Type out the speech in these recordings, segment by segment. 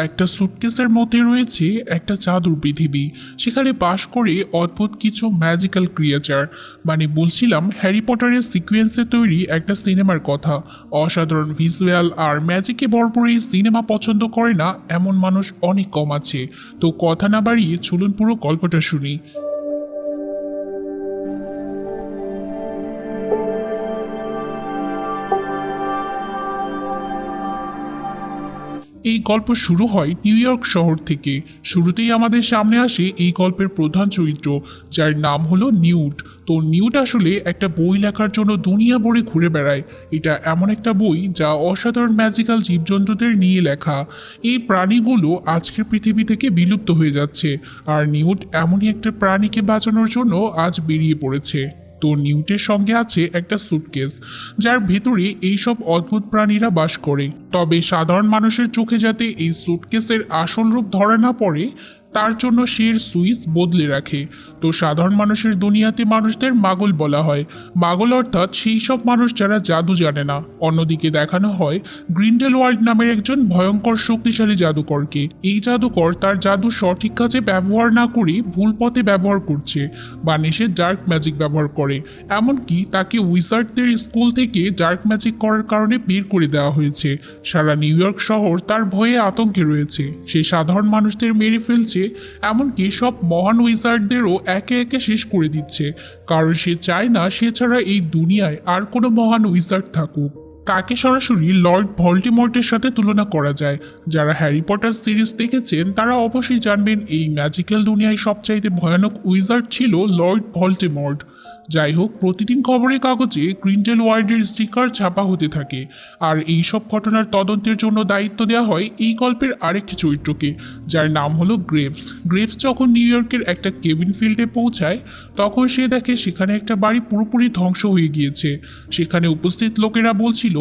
একটা সুটকেসের মধ্যে রয়েছে একটা জাদুর পৃথিবী। সেখানে বাস করে অদ্ভুত কিছু ম্যাজিক্যাল ক্রিয়েচার। মানে বলছিলাম হ্যারি পটারের সিকুয়েন্সে তৈরি একটা সিনেমার কথা। অসাধারণ ভিজুয়াল আর ম্যাজিকে ভরপুর এই সিনেমা পছন্দ করে না এমন মানুষ অনেক কম আছে। তো কথা না বাড়িয়ে চলুন পুরো গল্পটা শুনি। এই গল্প শুরু হয় নিউ ইয়র্ক শহর থেকে। শুরুতেই আমাদের সামনে আসে এই গল্পের প্রধান চরিত্র, যার নাম হলো নিউট। তো নিউট আসলে একটা বই লেখার জন্য দুনিয়া ভরে ঘুরে বেড়ায়। এটা এমন একটা বই যা অসাধারণ ম্যাজিক্যাল জীবজন্তুদের নিয়ে লেখা। এই প্রাণীগুলো আজকের পৃথিবী থেকে বিলুপ্ত হয়ে যাচ্ছে, আর নিউট এমনই একটা প্রাণীকে বাঁচানোর জন্য আজ বেরিয়ে পড়েছে। তো নিউটের সঙ্গে আছে একটা সুটকেস, যার ভেতরে এইসব অদ্ভুত প্রাণীরা বাস করে। তবে সাধারণ মানুষের চোখে যাতে এই সুটকেসের আসল রূপ ধরা না পড়ে, তার জন্য সে এর সুইচ বদলে রাখে। তো সাধারণ মানুষের দুনিয়াতে মানুষদের মাগল বলা হয়। মাগল অর্থাৎ সেই সব মানুষ যারা জাদু জানে না। অন্যদিকে দেখানো হয় গ্রিন্ডেলওয়াল্ড নামের একজন ভয়ঙ্কর শক্তিশালী জাদুকরকে। এই জাদুকর তার জাদু সঠিক কাজে ব্যবহার না করে ভুল পথে ব্যবহার করছে, মানে সে ডার্ক ম্যাজিক ব্যবহার করে। এমনকি তাকে উইজার্ডদের স্কুল থেকে ডার্ক ম্যাজিক করার কারণে বের করে দেওয়া হয়েছে। সারা নিউ ইয়র্ক শহর তার ভয়ে আতঙ্কে রয়েছে। সে সাধারণ মানুষদের মেরে ফেলছে, এমনকি সব মহান উইজার্ডদেরও একে একে শেষ করে দিচ্ছে, কারণ সে চায় না সে ছাড়া এই দুনিয়ায় আর কোনো মহান উইজার্ড থাকুক। তাকে সরাসরি লর্ড ভল্টিমর্টের সাথে তুলনা করা যায়। যারা হ্যারি পটার সিরিজ দেখেছেন তারা অবশ্যই জানবেন এই ম্যাজিক্যাল দুনিয়ায় সবচাইতে ভয়ানক উইজার্ড ছিল লর্ড ভল্টিমর্ট। যাই হোক, প্রতিদিন খবরের কাগজে গ্রিন্ডেলওয়াল্ডের স্টিকার ছাপা হতে থাকে, আর এই সব ঘটনার তদন্তের জন্য দায়িত্ব দেওয়া হয় এই গল্পের আরেকটি চরিত্রকে, যার নাম হলো গ্রেভস। গ্রেভস যখন নিউ ইয়র্কের একটা কেবিন ফিল্ডে পৌঁছায়, তখন সে দেখে সেখানে একটা বাড়ি পুরোপুরি ধ্বংস হয়ে গিয়েছে। সেখানে উপস্থিত লোকেরা বলছিল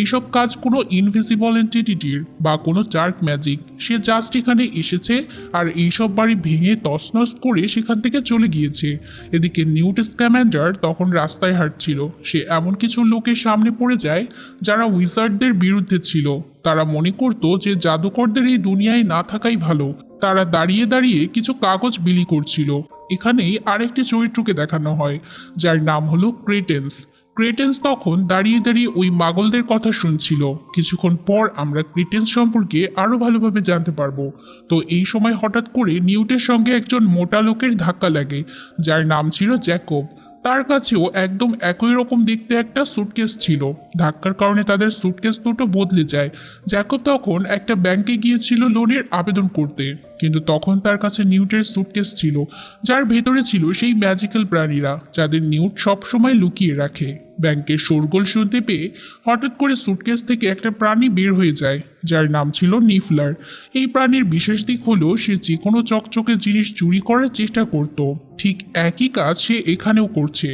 এইসব কাজ কোনো ইনভিজিবল এন্টিটির বা কোনো ডার্ক ম্যাজিক। সে জাস্ট এখানে এসেছে আর এইসব বাড়ি ভেঙে তছনছ করে সেখান থেকে চলে গিয়েছে। এদিকে নিউট স্ক্যাম্যান্ডার তখন রাস্তায় হাঁটছিল। সে এমন কিছু লোকের সামনে পড়ে যায় যারা উইজার্ডদের বিরুদ্ধে ছিল। তারা মনে করত যে জাদুকরদের এই দুনিয়ায় না থাকাই ভালো। তারা দাঁড়িয়ে দাঁড়িয়ে কিছু কাগজ বিলি করছিল। এখানেই আরেকটি চরিত্রকে দেখানো হয়, যার নাম হলো ক্রেটেন্স। ক্রেটেন্স তখন দাঁড়িয়ে দাঁড়িয়ে ওই মাগলদের কথা শুনছিল। কিছুক্ষণ পর আমরা ক্রেটেন্স সম্পর্কে আরো ভালোভাবে জানতে পারবো। তো এই সময় হঠাৎ করে নিউটের সঙ্গে একজন মোটা লোকের ধাক্কা লাগে, যার নাম ছিল জ্যাকব। তার কাছেও একদম একই রকম দেখতে একটা সুটকেস ছিল। ধাক্কার কারণে তাদের সুটকেস দুটো বদলে যায়। জ্যাকব তখন একটা ব্যাংকে গিয়েছিল লোনের আবেদন করতে, কিন্তু তখন তার কাছে নিউটের সুটকেস ছিল, যার ভেতরে ছিল সেই ম্যাজিক্যাল প্রাণীরা যাদের নিউট সবসময় লুকিয়ে রাখে। ব্যাংকের শোরগোল শুনতে পেয়ে হঠাৎ করে সুটকেস থেকে একটা প্রাণী বের হয়ে যায়, যার নাম ছিল নিফলার। এই প্রাণীর বিশেষ দিক হলো সে যে কোনো চকচকে জিনিস চুরি করার চেষ্টা করত। ঠিক একই কাজ সে এখানেও করছে।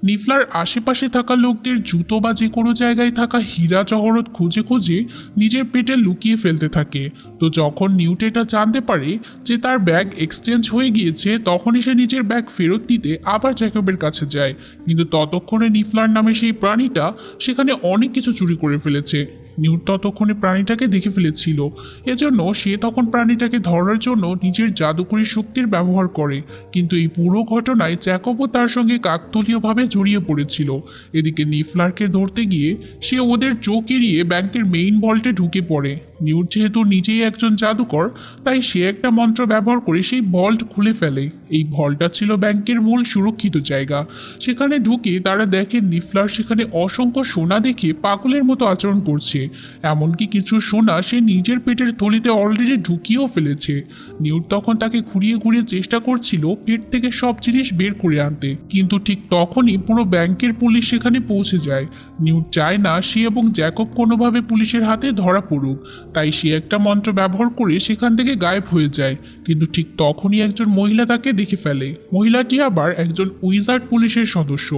নিফলার আশেপাশে থাকা লোকদের জুতো বা যে কোনো জায়গায় থাকা হীরা জহরত খুঁজে খুঁজে নিজের পেটে লুকিয়ে ফেলতে থাকে। তো যখন নিউট এটা জানতে পারে যে তার ব্যাগ এক্সচেঞ্জ হয়ে গিয়েছে, তখনই সে নিজের ব্যাগ ফেরত দিতে আবার জ্যাকবের কাছে যায়। কিন্তু ততক্ষণে নিফলার নামে সেই প্রাণীটা সেখানে অনেক কিছু চুরি করে ফেলেছে। নিউট ততক্ষণে প্রাণীটাকে দেখে ফেলেছিল। এজন্য সে তখন প্রাণীটাকে ধরার জন্য নিজের জাদুকরী শক্তির ব্যবহার করে। কিন্তু এই পুরো ঘটনায় জ্যাকবও তার সঙ্গে কাকতালীয়ভাবে জড়িয়ে পড়েছিল। এদিকে নিফলারকে ধরতে গিয়ে সে ওদের চোখ এড়িয়ে ব্যাংকের মেইন ভল্টে ঢুকে পড়ে। নিউট যেহেতু নিজেই একজন জাদুকর, তাই সে একটা মন্ত্র ব্যবহার করে সেই ভল্ট খুলে ফেলে। এই ভল্টটা ছিল ব্যাংকের মূল সুরক্ষিত জায়গা। সেখানে ঢুকে তারা দেখে নিফলার সেখানে অসংখ্য সোনা দেখে পাগলের মতো আচরণ করছে। এমনকি কিছু সোনা সে নিজের পেটের থলিতে অলরেডি ঢুকিয়েও ফেলেছে। নিউট তখন তাকে ঘুরিয়ে ঘুরিয়ে চেষ্টা করছিল পেট থেকে সব জিনিস বের করে আনতে, কিন্তু ঠিক তখনই পুরো ব্যাংকের পুলিশ সেখানে পৌঁছে যায়। নিউট চায় না সে এবং জ্যাকব কোনোভাবে পুলিশের হাতে ধরা পড়ুক, তাই সে একটা মন্ত্র ব্যবহার করে সেখান থেকে গায়েব হয়ে যায়। কিন্তু ঠিক তখনই একজন মহিলা তাকে দেখে ফেলে। মহিলাটি আবার একজন উইজার্ড পুলিশের সদস্য।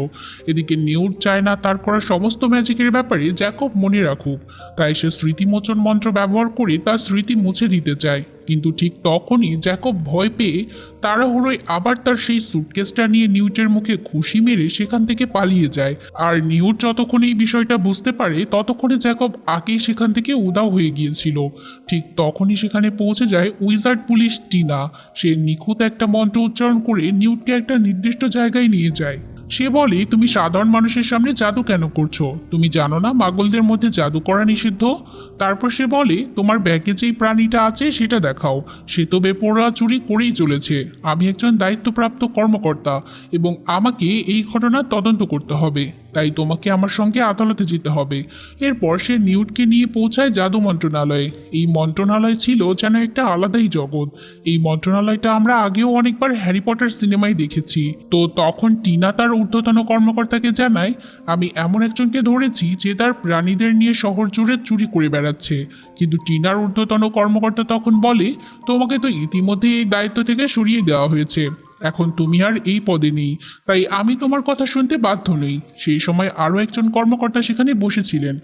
এদিকে নিউট চায় না তার করা সমস্ত ম্যাজিকের ব্যাপারে জ্যাকব মনে রাখুক, তাই সে স্মৃতিমোচন মন্ত্র ব্যবহার করে তার স্মৃতি মুছে দিতে চায়। কিন্তু ঠিক তখনই জ্যাকব ভয় পেয়ে তাড়াহুড়োয় আবার তার সেই সুটকেসটা নিয়ে নিউটের মুখে ঘুষি মেরে সেখান থেকে পালিয়ে যায়। আর নিউট যতক্ষণ এই বিষয়টা বুঝতে পারে ততক্ষণে জ্যাকব আগেই সেখান থেকে উধাও হয়ে গিয়েছিল। ঠিক তখনই সেখানে পৌঁছে যায় উইজার্ড পুলিশ টিনা। সে নিখুঁত একটা মন্ত্র উচ্চারণ করে নিউটকে একটা নির্দিষ্ট জায়গায় নিয়ে যায়। সে বলে, তুমি সাধারণ মানুষের সামনে জাদু কেন করছো? তুমি জানো না মাগলদের মধ্যে জাদু করা নিষিদ্ধ? তারপর সে বলে, তোমার ব্যাগে যেই প্রাণীটা আছে সেটা দেখাও। সে তো বেপরোয়া চুরি করেই চলেছে। আমি একজন দায়িত্বপ্রাপ্ত কর্মকর্তা এবং আমাকে এই ঘটনার তদন্ত করতে হবে, তাই তোমাকে আমার সঙ্গে আদালতে যেতে হবে। এরপর সে নিউটকে নিয়ে পৌঁছায় জাদু মন্ত্রণালয়ে। এই মন্ত্রণালয় ছিল যেন একটা আলাদাই জগৎ। এই মন্ত্রণালয়টা আমরা আগেও অনেকবার হ্যারি পটার সিনেমায় দেখেছি। তো তখন টিনা তার ঊর্ধ্বতন কর্মকর্তাকে জানায়, আমি এমন একজনকে ধরেছি যে তার প্রাণীদের নিয়ে শহর জুড়ে চুরি করে বেড়াচ্ছে। কিন্তু টিনার ঊর্ধ্বতন কর্মকর্তা তখন বলে, তোমাকে তো ইতিমধ্যে এই দায়িত্ব থেকে সরিয়ে দেওয়া হয়েছে, এখন তুমি আর এই পদে নেই, তাই আমি তোমার কথা শুনতে বাধ্য নই। সেই সময় আরও একজন কর্মকর্তা সেখানে বসেছিলেন,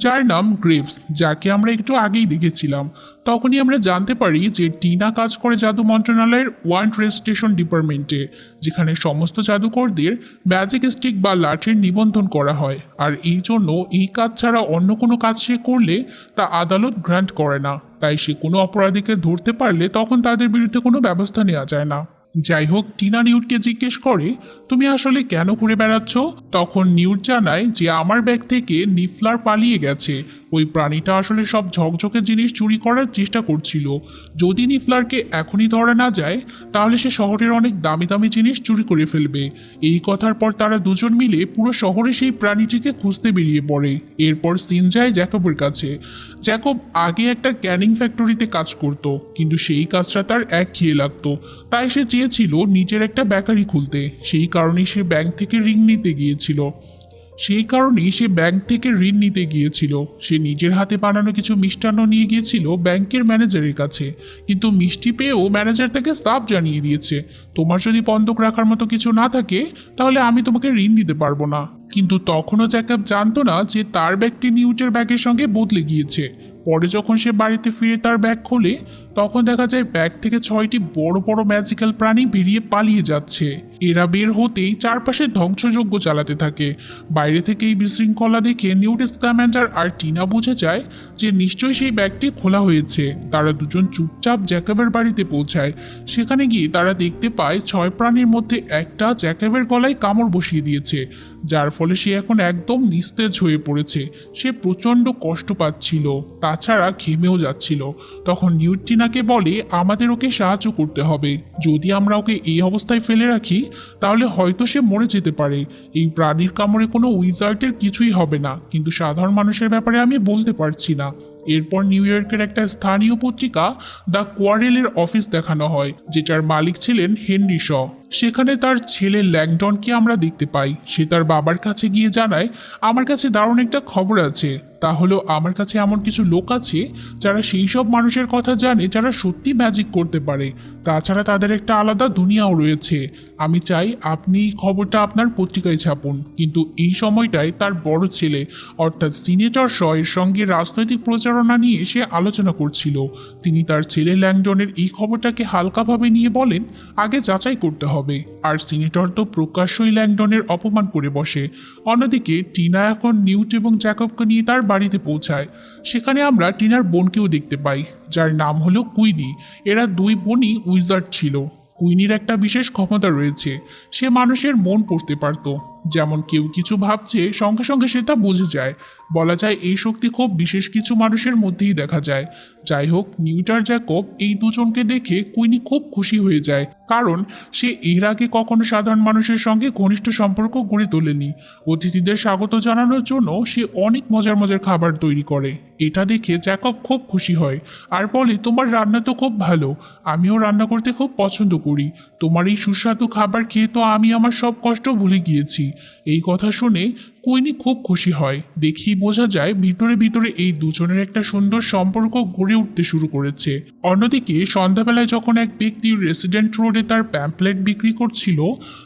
যার নাম গ্রেভস, যাকে আমরা একটু আগেই দেখেছিলাম। তখনই আমরা জানতে পারি যে টিনা কাজ করে জাদু মন্ত্রণালয়ের ওয়ান্ড রেজিস্ট্রেশন ডিপার্টমেন্টে, যেখানে সমস্ত জাদুকরদের ম্যাজিক স্টিক বা লাঠির নিবন্ধন করা হয়। আর এই জন্য এই কাজ ছাড়া অন্য কোনো কাজ সে করলে তা আদালত গ্রান্ট করে না। তাই সে কোনো অপরাধীকে ধরতে পারলে তখন তাদের বিরুদ্ধে কোনো ব্যবস্থা নেওয়া যায় না। যাই হোক, টিনা নিউটকে জিজ্ঞেস করে, তুমি আসলে কেন ঘুরে বেড়াচ্ছ? তখন নিউট জানায় যে আমার ব্যাগ থেকে নিফলার পালিয়ে গেছে। ওই প্রাণীটা আসলে সব ঝকঝকে জিনিস চুরি করার চেষ্টা করছিল। যদি নিফলারকে এখনই ধরা না যায় তাহলে সে শহরের অনেক দামি দামি জিনিস চুরি করে ফেলবে। এই কথার পর তারা দুজন মিলে পুরো শহরে সেই প্রাণীটিকে খুঁজতে বেরিয়ে পড়ে। এরপর সিন যায় জ্যাকবের কাছে। জ্যাকব আগে একটা ক্যানিং ফ্যাক্টরিতে কাজ করত, কিন্তু সেই কাজটা তার একঘেয়ে লাগতো। তাই সে চেয়েছিল নিজের একটা বেকারি খুলতে। সেই কারণেই সে ব্যাংক থেকে ঋণ নিতে গিয়েছিল। সে নিজের হাতে বানানো কিছু মিষ্টান্ন নিয়ে গিয়েছিল ব্যাংকের ম্যানেজারের কাছে, কিন্তু মিষ্টি পেয়েও ম্যানেজার তাকে সাফ জানিয়ে দিয়েছে, তোমার যদি বন্ধক রাখার মতো কিছু না থাকে তাহলে আমি তোমাকে ঋণ দিতে পারবো না। কিন্তু তখনও জ্যাকব জানতো না যে তার ব্যাগটি নিউটের ব্যাগের সঙ্গে বদলে গিয়েছে। পরে যখন সে বাড়িতে ফিরে তার ব্যাগ খোলে তখন দেখা যায় ব্যাগ থেকে 6টি বড় বড় ম্যাজিক্যাল প্রাণী বেরিয়ে পালিয়ে যাচ্ছে। এরা বের হতেই চারপাশে ধ্বংসযজ্ঞ চালাতে থাকে। বাইরে থেকে এই বিশৃঙ্খলা দেখে নিউট স্ক্যামেন্ডার আর টিনা বুঝে যায় যে নিশ্চয়ই সেই ব্যাগটি খোলা হয়েছে। তারা দুজন চুপচাপ জ্যাকবের বাড়িতে পৌঁছায়। সেখানে গিয়ে তারা দেখতে পায় 6 প্রাণীর মধ্যে একটা জ্যাকবের গলায় কামড় বসিয়ে দিয়েছে, যার ফলে সে এখন একদম নিস্তেজ হয়ে পড়েছে। সে প্রচণ্ড কষ্ট পাচ্ছিল, তাছাড়া ঘেমেও যাচ্ছিল। তখন নিউট টিনাকে বলে, আমাদের ওকে সাহায্য করতে হবে। যদি আমরা ওকে এই অবস্থায় ফেলে রাখি তাহলে হয়তো সে মরে যেতে পারে। এই প্রাণীর কামড়ে কোনো উইজার্টের কিছুই হবে না, কিন্তু সাধারণ মানুষের ব্যাপারে আমি বলতে পারছি না। এরপর নিউ ইয়র্কের একটা স্থানীয় পত্রিকা দ্য কোয়ারেলের অফিস দেখানো হয়, যেটার মালিক ছিলেন হেনরি শ। সেখানে তার ছেলে ল্যাংডনকে আমরা দেখতে পাই। সে তার বাবার কাছে গিয়ে জানায়, আমার কাছে দারুণ একটা খবর আছে। তা হলো, আমার কাছে এমন কিছু লোক আছে যারা সেই সব মানুষের কথা জানে যারা সত্যি ম্যাজিক করতে পারে। তাছাড়া তাদের একটা আলাদা দুনিয়াও রয়েছে। আমি চাই আপনি এই খবরটা আপনার পত্রিকায় ছাপুন। কিন্তু এই সময়টায় তার বড় ছেলে অর্থাৎ সিনেটর শ এর সঙ্গে রাজনৈতিক প্রচারণা নিয়ে সে আলোচনা করছিল। তিনি তার ছেলে ল্যাংডনের এই খবরটাকে হালকাভাবে নিয়ে বলেন, আগে যাচাই করতে হবে। আর সিনেটর তো প্রকাশ্যই ল্যাংডনের অপমান করে বসে। অন্যদিকে টিনা এখন নিউট এবং জ্যাকবকে নিয়ে তার বাড়িতে পৌঁছায়। সেখানে আমরা টিনার বোনকেও দেখতে পাই, যার নাম হলো কুইনি। এরা দুই বোনই উইজার্ড ছিল। কুইনির একটা বিশেষ ক্ষমতা রয়েছে, সে মানুষের মন পড়তে পারত। যেমন কেউ কিছু ভাবছে সঙ্গে সঙ্গে সে তা বুঝে যায়। বলা যায় এই শক্তি খুব বিশেষ কিছু মানুষের মধ্যেই দেখা যায়। যাই হোক, নিউট আর জ্যাকব এই দুজনকে দেখে কুইনি খুব খুশি হয়ে যায়, কারণ সে এর আগে কখনো সাধারণ মানুষের সঙ্গে ঘনিষ্ঠ সম্পর্ক গড়ে তোলেনি। অতিথিদের স্বাগত জানানোর জন্য সে অনেক মজার মজার খাবার তৈরি করে। এটা দেখে জ্যাকব খুব খুশি হয় আর বলে, তোমার রান্না তো খুব ভালো, আমিও রান্না করতে খুব পছন্দ করি। তোমার এই সুস্বাদু খাবার খেয়ে তো আমি আমার সব কষ্ট ভুলে গিয়েছি। এই কথা শুনে কুইনি খুব খুশি হয়, দেখেই বোঝা যায় ভিতরে ভিতরে এই দুজনের একটা সুন্দর সম্পর্ক গড়ে উঠতে শুরু করেছে। অন্যদিকে সন্ধ্যাবেলায় যখন এক ব্যক্তি রেসিডেন্ট রোডে তার প্যাম্পলেট বিক্রি করছিল,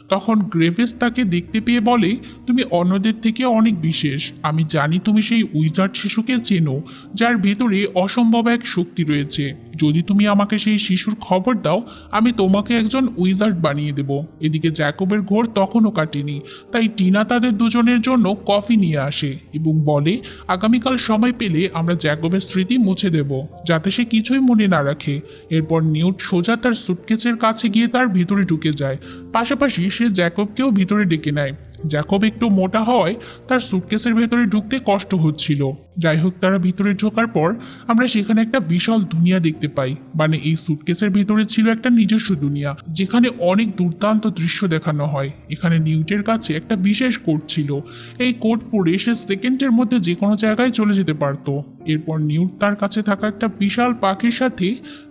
তখন গ্রেভিস তাকে দেখতে পেয়ে বলে, তুমি অন্যদের থেকে অনেক বিশেষ। আমি জানি তুমি সেই উইজার্ড শিশুকে চেনো, যার ভেতরে অসম্ভব এক শক্তি রয়েছে। যদি তুমি আমাকে সেই শিশুর খবর দাও, আমি তোমাকে একজন উইজার্ড বানিয়ে দেব। এদিকে জ্যাকবের ঘোর তখনও কাটেনি, তাই টিনা তাদের দুজনের জন্য কফি নিয়ে আসে এবং বলে, আগামীকাল সময় পেলে আমরা জ্যাকবের স্মৃতি মুছে দেব, যাতে সে কিছুই মনে না রাখে। এরপর নিউট সোজা তার সুটকেসের কাছে গিয়ে তার ভিতরে ঢুকে যায়, পাশাপাশি সে জ্যাকবকেও ভিতরে ডেকে নেয়। জ্যাকব একটু মোটা হওয়ায় তার সুটকেসের ভেতরে ঢুকতে কষ্ট হচ্ছিল। যাই হোক, তারা ভিতরে ঢোকার পর আমরা সেখানে একটা বিশাল দুনিয়া দেখতে পাই। মানে এই সুটকেসের ভেতরে ছিল একটা নিজস্ব দুনিয়া, যেখানে অনেক দুর্দান্ত দৃশ্য দেখানো হয়। এখানে নিউটের কাছে একটা বিশেষ কোড ছিল। এই কোড পড়ে সে সেকেন্ডের মধ্যে যে কোনো জায়গায় চলে যেতে পারত। এরপর নিউট তার কাছে থাকা একটা বিশাল পাখির সাথে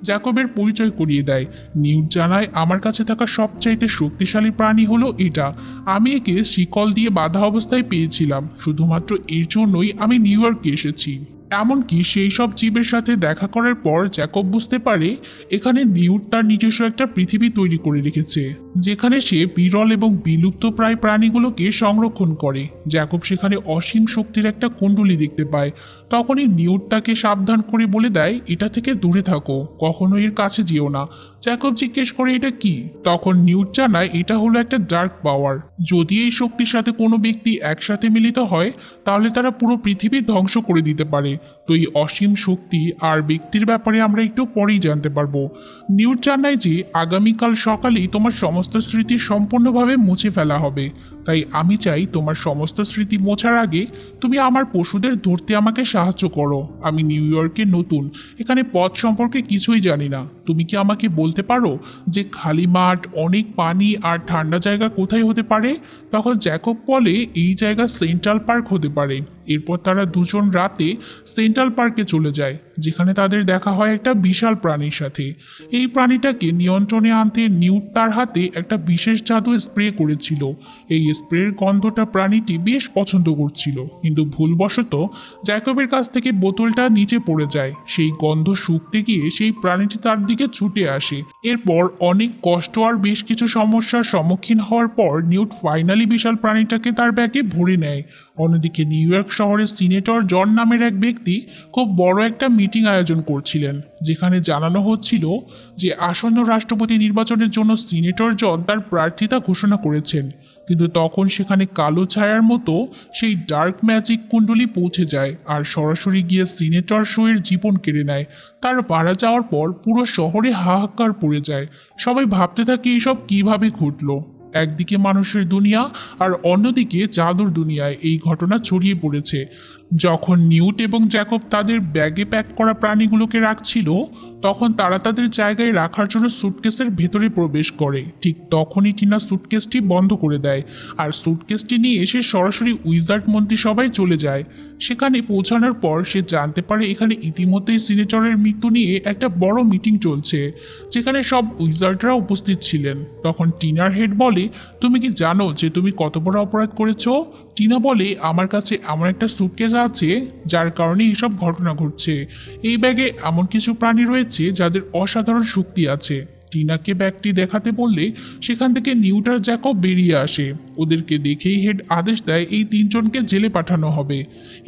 জ্যাকবের পরিচয় করিয়ে দেয়। নিউট জানায়, আমার কাছে থাকা সবচাইতে শক্তিশালী প্রাণী হলো এটা। আমি একে শিকল দিয়ে বাঁধা অবস্থায় পেয়েছিলাম, শুধুমাত্র এর জন্যই আমি নিউ ইয়র্কে এসেছি। এমনকি সেই সব জীবের সাথে দেখা করার পর জ্যাকব বুঝতে পারে এখানে নিউট তার নিজস্ব একটা পৃথিবী তৈরি করে রেখেছে, যেখানে সে বিরল এবং বিলুপ্ত প্রায় প্রাণীগুলোকে সংরক্ষণ করে। জ্যাকব সেখানে অসীম শক্তির একটা কুণ্ডলী দেখতে পায়। তখনই নিউট তাকে সাবধান করে বলে দেয়, এটা থেকে দূরে থাকো, কখনো এর কাছে যেও না। জ্যাকব জিজ্ঞেস করে, এটা কি? তখন নিউট জানায়, এটা হলো একটা ডার্ক পাওয়ার। যদি এই শক্তির সাথে কোনো ব্যক্তি একসাথে মিলিত হয়, তাহলে তারা পুরো পৃথিবী ধ্বংস করে দিতে পারে। তো এই অসীম শক্তি আর ব্যক্তির ব্যাপারে আমরা একটু পরেই জানতে পারবো। নিউট জানায় যে আগামীকাল সকালেই তোমার সমস্ত স্মৃতি সম্পূর্ণভাবে মুছে ফেলা হবে। তাই আমি চাই তোমার সমস্ত স্মৃতি মোছার আগে তুমি আমার পশুদের ধরতে আমাকে সাহায্য করো। আমি নিউ ইয়র্কে নতুন, এখানে পথ সম্পর্কে কিছুই জানি না। তুমি কি আমাকে বলতে পারো যে খালি মাঠ, অনেক পানি আর ঠান্ডা জায়গা কোথায় হতে পারে? তখন জ্যাকব বলে, এই জায়গা সেন্ট্রাল পার্ক হতে পারে। এরপর তারা দুজন রাতে সেন্ট্রাল পার্কে চলে যায়, যেখানে তাদের দেখা হয় একটা বিশাল প্রাণীর সাথে। এই প্রাণীটাকে নিয়ন্ত্রণে আনতে নিউট তার হাতে একটা বিশেষ জাদু স্প্রে করেছিল। এই স্প্রের গন্ধটা প্রাণীটি বেশ পছন্দ করছিল, কিন্তু ভুলবশত জ্যাকবের কাছ থেকে বোতলটা নিচে পড়ে যায়। সেই গন্ধ শুকতে গিয়ে সেই প্রাণীটি তার দিকে ছুটে আসে। এরপর অনেক কষ্ট আর বেশ কিছু সমস্যার সম্মুখীন হওয়ার পর নিউট ফাইনালি বিশাল প্রাণীটাকে তার ব্যাগে ভরে নেয়। অন্যদিকে নিউ ইয়র্ক শহরের সিনেটর জন নামের এক ব্যক্তি খুব বড় একটা মিটিং আয়োজন করছিলেন, যেখানে জানানো হচ্ছিল যে আসন্ন রাষ্ট্রপতি নির্বাচনের জন্য সিনেটর জন তার প্রার্থিতা ঘোষণা করেছেন। কিন্তু তখন সেখানে কালো ছায়ার মতো সেই ডার্ক ম্যাজিক কুণ্ডলী পৌঁছে যায় আর সরাসরি গিয়ে সিনেটর শোয়ের জীবন কেড়ে নেয়। তার মারা যাওয়ার পর পুরো শহরে হাহাকার পড়ে যায়। সবাই ভাবতে থাকে এসব কিভাবে ঘটলো। একদিকে মানুষের দুনিয়া আর অন্যদিকে জাদুর দুনিয়ায় এই ঘটনা ছড়িয়ে পড়েছে। যখন নিউট এবং জ্যাকব তাদের ব্যাগে প্যাক করা প্রাণীগুলোকে রাখছিল, তখন তারা তাদের জায়গায় রাখার জন্য সুটকেসের ভেতরে প্রবেশ করে। ঠিক তখনই টিনা সুটকেসটি বন্ধ করে দেয় আর সুটকেসটি নিয়ে এসে সরাসরি উইজার্ড মন্ত্রিসভায় চলে যায়। সেখানে পৌঁছানোর পর সে জানতে পারে এখানে ইতিমধ্যেই সিনেটরের মৃত্যু নিয়ে একটা বড় মিটিং চলছে, যেখানে সব উইজার্ডরা উপস্থিত ছিলেন। তখন টিনার হেড বলে, তুমি কি জানো যে তুমি কত বড় অপরাধ করেছো? টিনা বলে, আমার কাছে এমন একটা সুটকেস আছে যার কারণে এসব ঘটনা ঘটছে। এই ব্যাগে এমন কিছু প্রাণী রয়েছে যাদের অসাধারণ শক্তি আছে। টিনাকে ব্যাগটি দেখাতে বললে সেখান থেকে নিউট আর জ্যাকব বেরিয়ে আসে। ওদেরকে দেখেই হেড আদেশ দেয় এই তিনজনকে জেলে পাঠানো হবে।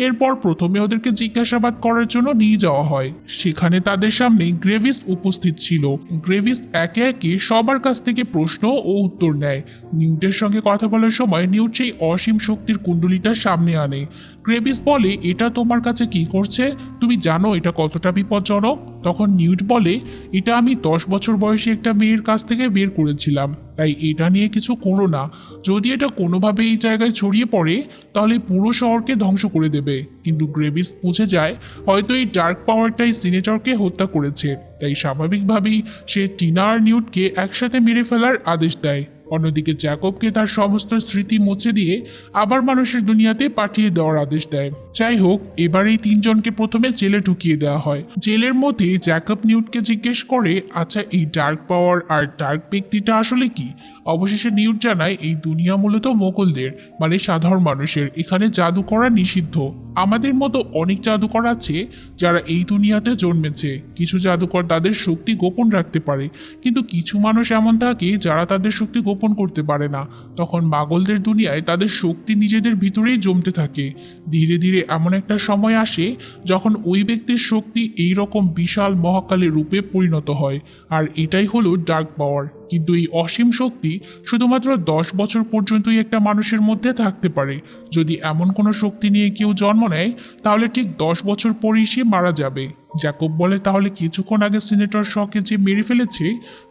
এরপর প্রথমে ওদেরকে জিজ্ঞাসাবাদ করার জন্য নিয়ে যাওয়া হয়। সেখানে তাদের সামনে গ্রেভিস উপস্থিত ছিল। গ্রেভিস একে একে সবার কাছ থেকে প্রশ্ন ও উত্তর নেয়। নিউটের সঙ্গে কথা বলার সময় নিউট সেই অসীম শক্তির কুণ্ডলীটা সামনে আনে। গ্রেভিস বলে, এটা তোমার কাছে কি করছে? তুমি জানো এটা কতটা বিপজ্জনক? তখন নিউট বলে, এটা আমি 10 বছর বয়সী একটা মেয়ের কাছ থেকে বের করেছিলাম, তাই এটা নিয়ে কিছু করো না। যদি এটা কোনোভাবে এই জায়গায় ছড়িয়ে পড়ে, তাহলে পুরো শহরকে ধ্বংস করে দেবে। কিন্তু গ্রেভিস বুঝে যায় হয়তো এই ডার্ক পাওয়ারটাই সিনেটরকে হত্যা করেছে, তাই স্বাভাবিকভাবেই সে টিনা আর নিউটকে একসাথে মেরে ফেলার আদেশ দেয়। অন্যদিকে জ্যাকবকে তার সমস্ত স্মৃতি মুছে দিয়ে আবার মানুষের দুনিয়াতে পাঠিয়ে দেওয়ার আদেশ দেয়, যাই হোক, এবার এই তিনজনকে প্রথমে জেলে ঢুকিয়ে দেওয়া হয়। জেলের মধ্যে জ্যাকব নিউটকে জিজ্ঞেস করে, আচ্ছা এই ডার্ক পাওয়ার আর ডার্ক ব্যক্তিটা আসলে কি? অবশেষে নিউট জানায় এই দুনিয়া মূলত মোগলদের, মানে সাধারণ মানুষের। এখানে জাদু করা নিষিদ্ধ। আমাদের মতো অনেক জাদুকর আছে যারা এই দুনিয়াতে জন্মেছে। কিছু জাদুকর তাদের শক্তি গোপন রাখতে পারে, কিন্তু কিছু মানুষ এমন থাকে যারা তাদের শক্তি গোপন করতে পারে না। তখন মাগলদের দুনিয়ায় তাদের শক্তি নিজেদের ভিতরেই জমতে থাকে। ধীরে ধীরে এমন একটা সময় আসে যখন ওই ব্যক্তির শক্তি এই রকম বিশাল মহাকালের রূপে পরিণত হয়, আর এটাই হলো ডার্ক পাওয়ার। কিন্তু এই অসীম শক্তি শুধুমাত্র 10 বছর পর্যন্তই একটা মানুষের মধ্যে থাকতে পারে। যদি এমন কোনো শক্তি নিয়ে কেউ জন্ম নেয়, তাহলে ঠিক 10 বছর পরেই সে মারা যাবে। জ্যাকব বলে, তাহলে কিছুক্ষণ আগে সিনেটর শকে যে মেরে ফেলেছে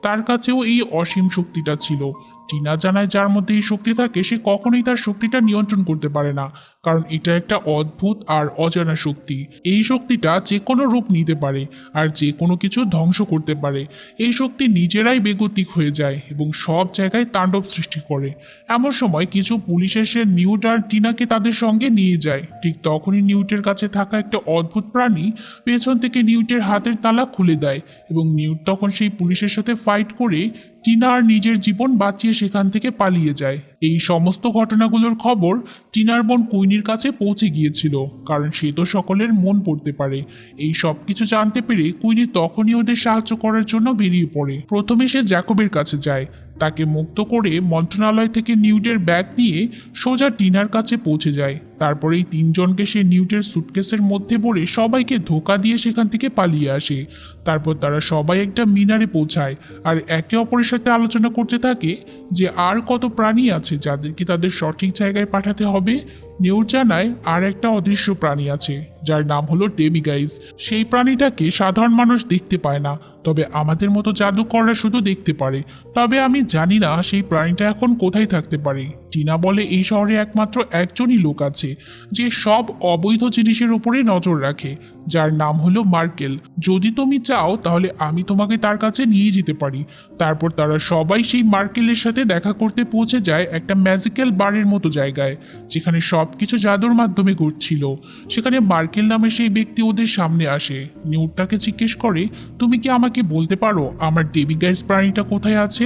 তার কাছেও এই অসীম শক্তিটা ছিল। টিনা জানায় যার মধ্যে এই শক্তি থাকে সে কখনোই তার শক্তিটা নিয়ন্ত্রণ করতে পারে না, কারণ এটা একটা অদ্ভুত আর অজানা শক্তি। এই শক্তিটা যে কোনো রূপ নিতে পারে আর যে কোনো কিছু ধ্বংস করতে পারে। এই শক্তি নিজেরাই বেগতিক হয়ে যায় এবং সব জায়গায় তাণ্ডব সৃষ্টি করে। এমন সময় কিছু পুলিশ এসে নিউট আর টিনাকে তাদের সঙ্গে নিয়ে যায়। ঠিক তখনই নিউটের কাছে থাকা একটা অদ্ভুত প্রাণী পেছন থেকে নিউটের হাতের তালা খুলে দেয় এবং নিউট তখন সেই পুলিশের সাথে ফাইট করে টিনা আর নিজের জীবন বাঁচিয়ে সেখান থেকে পালিয়ে যায়। এই সমস্ত ঘটনাগুলোর খবর টিনার বোন কুইনির কাছে পৌঁছে গিয়েছিল, কারণ সে তো সকলের মন পড়তে পারে। এই সব কিছু জানতে পেরে কুইনি তখনই ওদের সাহায্য করার জন্য বেরিয়ে পড়ে। প্রথমে সে জ্যাকবের কাছে যায়, তাকে মুক্ত করে মন্ত্রণালয় থেকে নিউটের ব্যাগ নিয়ে সোজা টিনার কাছে পৌঁছে যায়। তারপরে এই তিনজনকে সে নিউটের সুটকেসের মধ্যে ভরে সবাইকে ধোকা দিয়ে সেখান থেকে পালিয়ে আসে। তারপর তারা সবাই একটা মিনারে পৌঁছায় আর একে অপরের সাথে আলোচনা করতে থাকে যে আর কত প্রাণী আছে যাদেরকে তাদের সঠিক জায়গায় পাঠাতে হবে। নিউট জানায় আর একটা অদৃশ্য প্রাণী আছে যার নাম হলো ডেমিগাইজ। সেই প্রাণীটাকে সাধারণ মানুষ দেখতে পায় না, তবে আমাদের মতো জাদুকররা শুধু দেখতে পারে। তবে আমি জানি না সেই প্রাণীটা এখন কোথায় থাকতে পারে। টিনা বলে এই শহরে একমাত্র একজনই লোক আছে যে সব অবৈধ জিনিসের উপরে নজর রাখে, যার নাম হলো মার্কেল। যদি তুমি চাও তাহলে আমি তোমাকে তার কাছে নিয়ে যেতে পারি। তারপর তারা সবাই সেই মার্কেলের সাথে দেখা করতে পৌঁছে যায় একটা ম্যাজিক্যাল বারের মতো জায়গায়, যেখানে সবকিছু জাদুর মাধ্যমে ঘটছিল। সেখানে মার্কেল নামে সেই ব্যক্তি ওদের সামনে আসে। নিউট তাকে জিজ্ঞেস করে, তুমি কি আমাকে বলতে পারো আমার ডেমিগাইজ প্রাণীটা কোথায় আছে?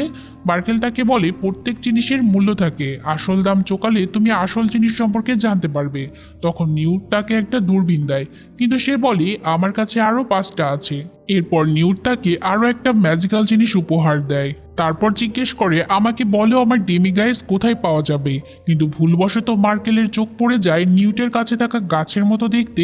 মার্কেল তাকে বলে, প্রত্যেক জিনিসের মূল্য থাকে, আসল দাম চোকালে তুমি আসল জিনিস সম্পর্কে জানতে পারবে। তখন নিউট তাকে একটা দূরবীন দেয়, কিন্তু সে বলে আমার কাছে আরো 5টা আছে। এরপর নিউট তাকে আরো একটা ম্যাজিক্যাল জিনিস উপহার দেয়। তারপর জিজ্ঞেস করে, আমাকে বলো আমার ডেমিগাইজ কোথায় পাওয়া যাবে। কিন্তু ভুলবশত মার্কেলের চোখ পড়ে যায় নিউটের কাছে থাকা গাছের মতো দেখতে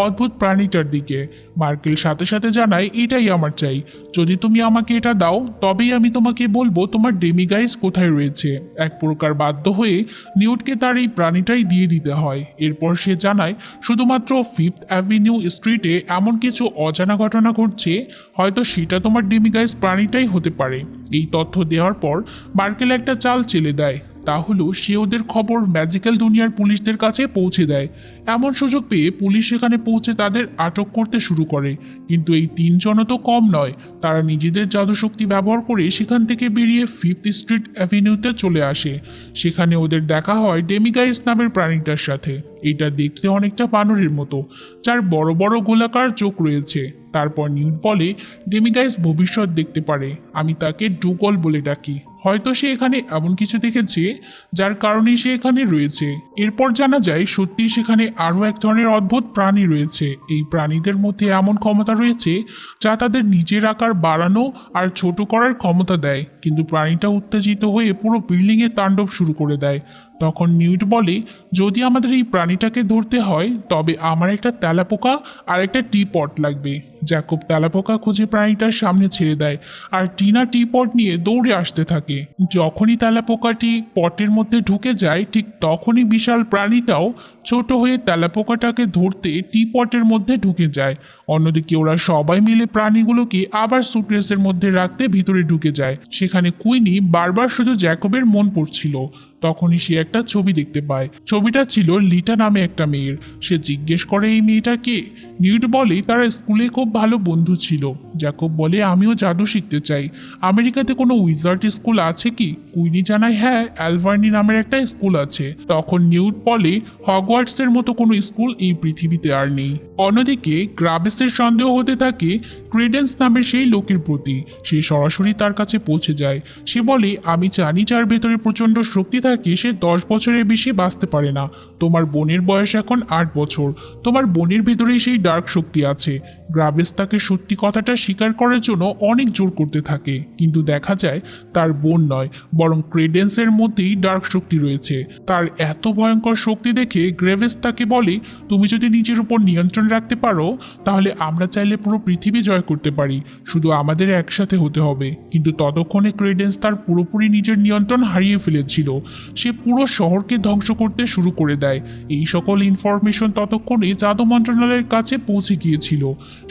অদ্ভুত প্রাণীটার দিকে। মার্কেল সাথে সাথে জানায়, এটাই আমার চাই। যদি তুমি আমাকে এটা দাও তবেই আমি তোমাকে বলবো তোমার ডেমিগাইজ কোথায় রয়েছে। এক প্রকার বাধ্য হয়ে নিউটকে তার এই প্রাণীটাই দিয়ে দিতে হয়। এরপর সে জানায় শুধুমাত্র 5th অ্যাভিনিউ স্ট্রিটে এমন কিছু অজানা ঘটনা ঘটছে, হয়তো সেটা তোমার ডেমিগাইজ প্রাণীটাই হতে পারে। এই তথ্য দেওয়ার পর মার্কেল একটা চাল চেলে দেয়, তা হলো সে ওদের খবর ম্যাজিক্যাল দুনিয়ার পুলিশদের কাছে পৌঁছে দেয়। এমন সুযোগ পেয়ে পুলিশ সেখানে পৌঁছে তাদের আটক করতে শুরু করে। কিন্তু এই তিনজনও তো কম নয়, তারা নিজেদের জাদুশক্তি ব্যবহার করে সেখান থেকে বেরিয়ে 5th স্ট্রিট অ্যাভিনিউতে চলে আসে। সেখানে ওদের দেখা হয় ডেমিগাইজ নামের প্রাণীটার সাথে। এটা দেখতে অনেকটা বানরের মতো, যার বড় বড় গোলাকার চোখ রয়েছে। তারপর নিউট বলে, ডেমিগাইজ ভবিষ্যৎ দেখতে পারে, আমি তাকে ডুগল বলে ডাকি। হয়তো সে এখানে এমন কিছু দেখেছে যার কারণে সে এখানে রয়েছে। এরপর জানা যায় সত্যি সেখানে আরও এক ধরনের অদ্ভুত প্রাণী রয়েছে। এই প্রাণীদের মধ্যে এমন ক্ষমতা রয়েছে যা তাদের নিজের আকার বাড়ানো আর ছোট করার ক্ষমতা দেয়। কিন্তু প্রাণীটা উত্তেজিত হয়ে পুরো বিল্ডিংয়ে তাণ্ডব শুরু করে দেয়। তখন নিউট বলে, যদি আমাদের এই প্রাণীটাকে ধরতে হয় তবে আমার একটা তেলাপোকা আর একটা টি পট লাগবে। জ্যাকব তেলাপোকা খুঁজে প্রাণীটার সামনে ছেড়ে দেয় আর টিনা টি পট নিয়ে দৌড়ে আসতে থাকে। যখনই তেলাপোকাটি পটের মধ্যে ঢুকে যায় ঠিক তখনই বিশাল প্রাণীটাও ছোট হয়ে তেলাপোকাটাকে ধরতে টি পটের মধ্যে ঢুকে যায়। অন্যদিকে ওরা সবাই মিলে প্রাণীগুলোকে আবার সুটকেসের মধ্যে রাখতে ভিতরে ঢুকে যায়। সেখানে কুইনি বারবার শুধু জ্যাকবের মন পড়ছিল। তখনই সে একটা ছবি দেখতে পায়। ছবিটা ছিল লিটা নামে একটা মেয়ের। সে জিজ্ঞেস করে এই মেয়েটা কে। নিউট বলে তারা স্কুলে খুব ভালো বন্ধু ছিল। জ্যাকব বলে আমিও জাদু শিখতে চাই, আমেরিকাতে কোনো উইজার্ড স্কুল আছে কি? কুইনি জানায় হ্যাঁ, অ্যালভার্নি নামের একটা স্কুল আছে। তখন নিউট বলে হগওয়ার্টসের মতো কোনো স্কুল এই পৃথিবীতে আর নেই। অন্যদিকে গ্রাবেসের সন্দেহ হতে থাকে ক্রেডেন্স নামের সেই লোকের প্রতি। সে সরাসরি তার কাছে পৌঁছে যায়। সে বলে আমি জানি যার ভেতরে প্রচণ্ড শক্তি থাকে সে 10 বছরের বেশি বাঁচতে পারে না। তোমার বোনের বয়স এখন 8 বছর। তোমার বোনের ভেতরেই সেই ডার্ক শক্তি আছে। গ্রাবেস তাকে সত্যি কথাটা স্বীকার করার জন্য অনেক জোর করতে থাকে, কিন্তু দেখা যায় তার বোন নয়, বরং ক্রেডেন্সের মধ্যেই ডার্ক শক্তি রয়েছে। তার এত ভয়ঙ্কর শক্তি দেখে গ্রেভেস তাকে বলে তুমি যদি নিজের উপর নিয়ন্ত্রণ রাখতে পারো তাহলে আমরা চাইলে পুরো পৃথিবী জয় করতে পারি, শুধু আমাদের একসাথে হতে হবে। কিন্তু ততক্ষণে ক্রেডেন্স তার পুরোপুরি নিজের নিয়ন্ত্রণ হারিয়ে ফেলেছিল। সে পুরো শহরকে ধ্বংস করতে শুরু করে দেয়। এই সকল ইনফরমেশন ততক্ষণে জাদু মন্ত্রণালয়ের কাছে পৌঁছে গিয়েছিল।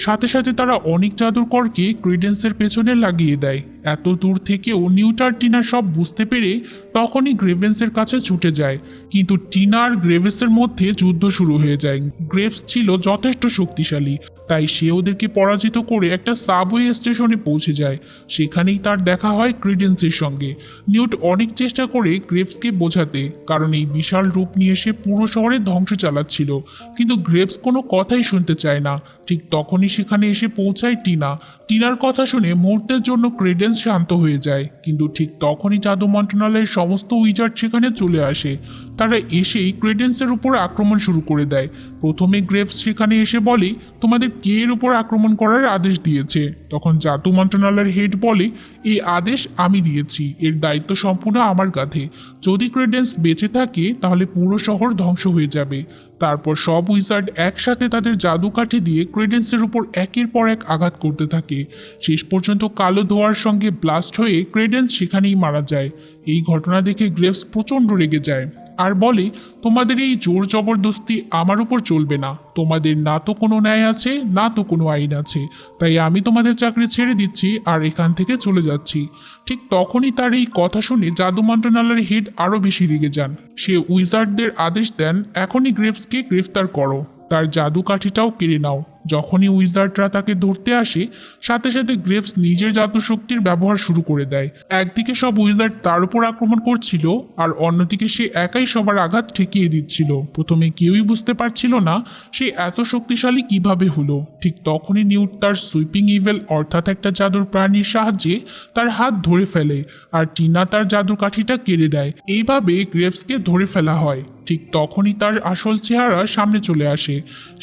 সাথে সাথে তারা অনেক জাদুকরকে ক্রেডেন্সের পেছনে লাগিয়ে দেয়। এত দূর থেকেও নিউট আর টিনা সব বুঝতে পেরে তখনই গ্রেভেন্সের কাছে ছুটে যায়। কিন্তু টিনা আর গ্রেভেসের মধ্যে যুদ্ধ শুরু হয়ে যায়। গ্রেভস ছিল যথেষ্ট শক্তিশালী, তাই সে ওদেরকে পরাজিত করে একটা সাবওয়ে স্টেশনে পৌঁছে যায়। সেখানেই তার দেখা হয় ক্রেডেন্সের সঙ্গে। নিউট অনেক চেষ্টা করে গ্রেভসকে বোঝাতে, কারণ এই বিশাল রূপ নিয়ে সে পুরো শহরে ধ্বংস চালাচ্ছিল, কিন্তু গ্রেভস কোনো কথাই শুনতে চায় না। ঠিক তখনই সেখানে এসে পৌঁছায় টিনা। টিনার কথা শুনে মুহূর্তের জন্য ক্রেডেন্স শান্ত হয়ে যায়, কিন্তু ঠিক তখনই জাদু মন্ত্রণালয়ের সমস্ত উইজার্ড সেখানে চলে আসে। তারা এসেই ক্রেডেন্সের উপর আক্রমণ শুরু করে দেয়। প্রথমে গ্রেভস সেখানে এসে বলে তোমাদের কে এর উপর আক্রমণ করার আদেশ দিয়েছে? তখন জাদু মন্ত্রণালয়ের হেড বলে এই আদেশ আমি দিয়েছি, এর দায়িত্ব সম্পূর্ণ আমার কাঁধে। যদি ক্রেডেন্স বেঁচে থাকে তাহলে পুরো শহর ধ্বংস হয়ে যাবে। তারপর সব উইজার্ড একসাথে তাদের জাদু কাঠি দিয়ে ক্রেডেন্সের উপর একের পর এক আঘাত করতে থাকে। শেষ পর্যন্ত কালো ধোঁয়ার সঙ্গে ব্লাস্ট হয়ে ক্রেডেন্স সেখানেই মারা যায়। এই ঘটনা দেখে গ্রেভস প্রচণ্ড রেগে যায় আর বলে তোমাদের এই জোর জবরদস্তি আমার উপর চলবে না। তোমাদের না তো কোনো ন্যায় আছে, না তো কোনো আইন আছে, তাই আমি তোমাদের চাকরি ছেড়ে দিচ্ছি আর এখান থেকে চলে যাচ্ছি। ঠিক তখনই তার এই কথা শুনে জাদু মন্ত্রণালয়ের হেড আরও বেশি রেগে যান। সে উইজার্ডদের আদেশ দেন এখনই গ্রেভসকে গ্রেফতার করো, তার জাদু কাঠিটাও কেড়ে নাও। যখনই উইজার্ডরা তাকে ধরতে আসে সাথে সাথে গ্রেভস নিজের জাদু শক্তির ব্যবহার শুরু করে দেয়। একদিকে সব উইজার্ড তার উপর আক্রমণ করছিল আর অন্যদিকে সে একাই সবার আঘাত ঠেকিয়ে দিচ্ছিল। প্রথমে কেউই বুঝতে পারছিল না সে এত শক্তিশালী কিভাবে হলো। ঠিক তখনই নিউট তার সুইপিং ইভেল অর্থাৎ একটা জাদুর প্রাণীর সাহায্যে তার হাত ধরে ফেলে আর টিনা তার জাদুর কাঠিটা কেড়ে দেয়। এইভাবে গ্রেভসকে ধরে ফেলা হয়। ঠিক তখনই তার আসল চেহারা সামনে চলে আসে।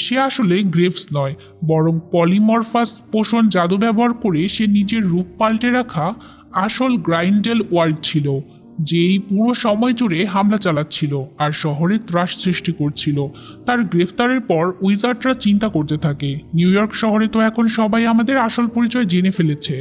সে আসলে গ্রেভস নয়, বরং পলিমরফাস পোষণ জাদু ব্যবহার করে সে নিজের রূপ পাল্টে রাখা আসল গ্রাইন্ডেল ওয়ার্ল্ড ছিল, যে এই পুরো সময় জুড়ে হামলা চালাচ্ছিল আর শহরে ত্রাস সৃষ্টি করছিল। তার গ্রেফতারের পর উইজার্ডরা চিন্তা করতে থাকে নিউ ইয়র্ক শহরে তো এখন সবাই আমাদের আসল পরিচয় জেনে ফেলেছে,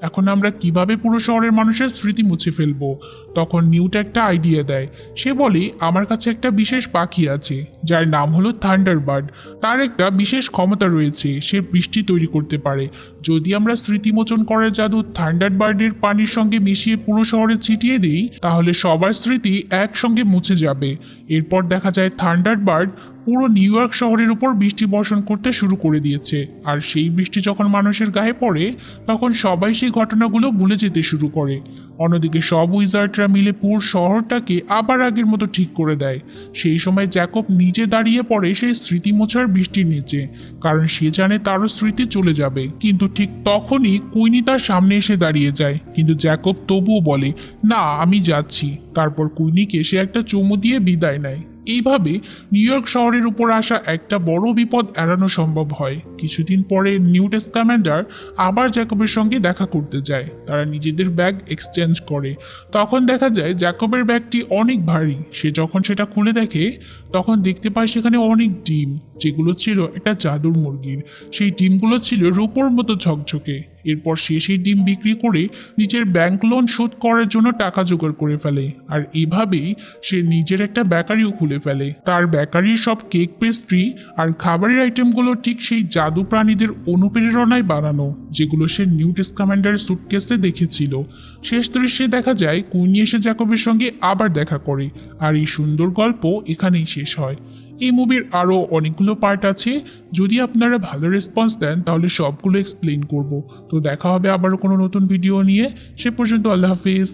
এখন আমরা কিভাবে পুরো শহরের মানুষের স্মৃতি মুছে ফেলবো। তখন নিউট একটা আইডিয়া দেয়। সে বলে আমার কাছে একটা বিশেষ পাখি আছে যার নাম হলো থান্ডারবার্ড। তার একটা বিশেষ ক্ষমতা রয়েছে, সে বৃষ্টি তৈরি করতে পারে। যদি আমরা স্মৃতিমোচন করার জাদু থান্ডারবার্ডের পানির সঙ্গে মিশিয়ে পুরো শহরে ছিটিয়ে দিই তাহলে সবার স্মৃতি একসঙ্গে মুছে যাবে। এরপর দেখা যায় থান্ডারবার্ড পুরো নিউ ইয়র্ক শহরের উপর বৃষ্টি বর্ষণ করতে শুরু করে দিয়েছে। আর সেই বৃষ্টি যখন মানুষের গায়ে পড়ে তখন সবাই সেই ঘটনাগুলো ভুলে যেতে শুরু করে। অন্যদিকে সব উইজার্ডরা মিলে পুরো শহরটাকে আবার আগের মতো ঠিক করে দেয়। সেই সময় জ্যাকব নিজে দাঁড়িয়ে পড়ে সেই স্মৃতি মোছার বৃষ্টির নিচে, কারণ সে জানে তারও স্মৃতি চলে যাবে। কিন্তু ঠিক তখনই কুইনি তার সামনে এসে দাঁড়িয়ে যায়, কিন্তু জ্যাকব তবুও বলে না আমি যাচ্ছি। তারপর কুইনিকে সে একটা চুমু দিয়ে বিদায় নেয়। এইভাবে নিউ ইয়র্ক শহরের উপর আসা একটা বড় বিপদ এড়ানো সম্ভব হয়। কিছুদিন পরে নিউট স্ক্যামান্ডার আবার জ্যাকবের সঙ্গে দেখা করতে যায়। তারা নিজেদের ব্যাগ এক্সচেঞ্জ করে। তখন দেখা যায় জ্যাকবের ব্যাগটি অনেক ভারী। সে যখন সেটা খুলে দেখে তখন দেখতে পায় সেখানে অনেক ডিম, যেগুলো ছিল একটা জাদুর মুরগির। সেই ডিমগুলো ছিল রূপোর মতো ঝকঝকে। এরপর সে সেই ডিম বিক্রি করে নিজের ব্যাংক লোন শোধ করার জন্য টাকা জোগাড় করে ফেলে। আর এভাবেই সে নিজের একটা বেকারিও খুলে ফেলে। তার বেকারির সব কেক, পেস্ট্রি আর খাবারের আইটেমগুলো ঠিক সেই জাদু প্রাণীদের অনুপ্রেরণায় বানানো, যেগুলো সে নিউট স্ক্যামান্ডারের সুটকেসে দেখেছিল। শেষ দৃশ্যে দেখা যায় কুইনি এসে জ্যাকবের সঙ্গে আবার দেখা করে। আর এই সুন্দর গল্প এখানেই শেষ হয়। এই মুভির আরও অনেকগুলো পার্ট আছে। যদি আপনারা ভালো রেসপন্স দেন তাহলে সবগুলো এক্সপ্লেন করব। তো দেখা হবে আবারও কোনো নতুন ভিডিও নিয়ে। সে পর্যন্ত আল্লাহ হাফিজ।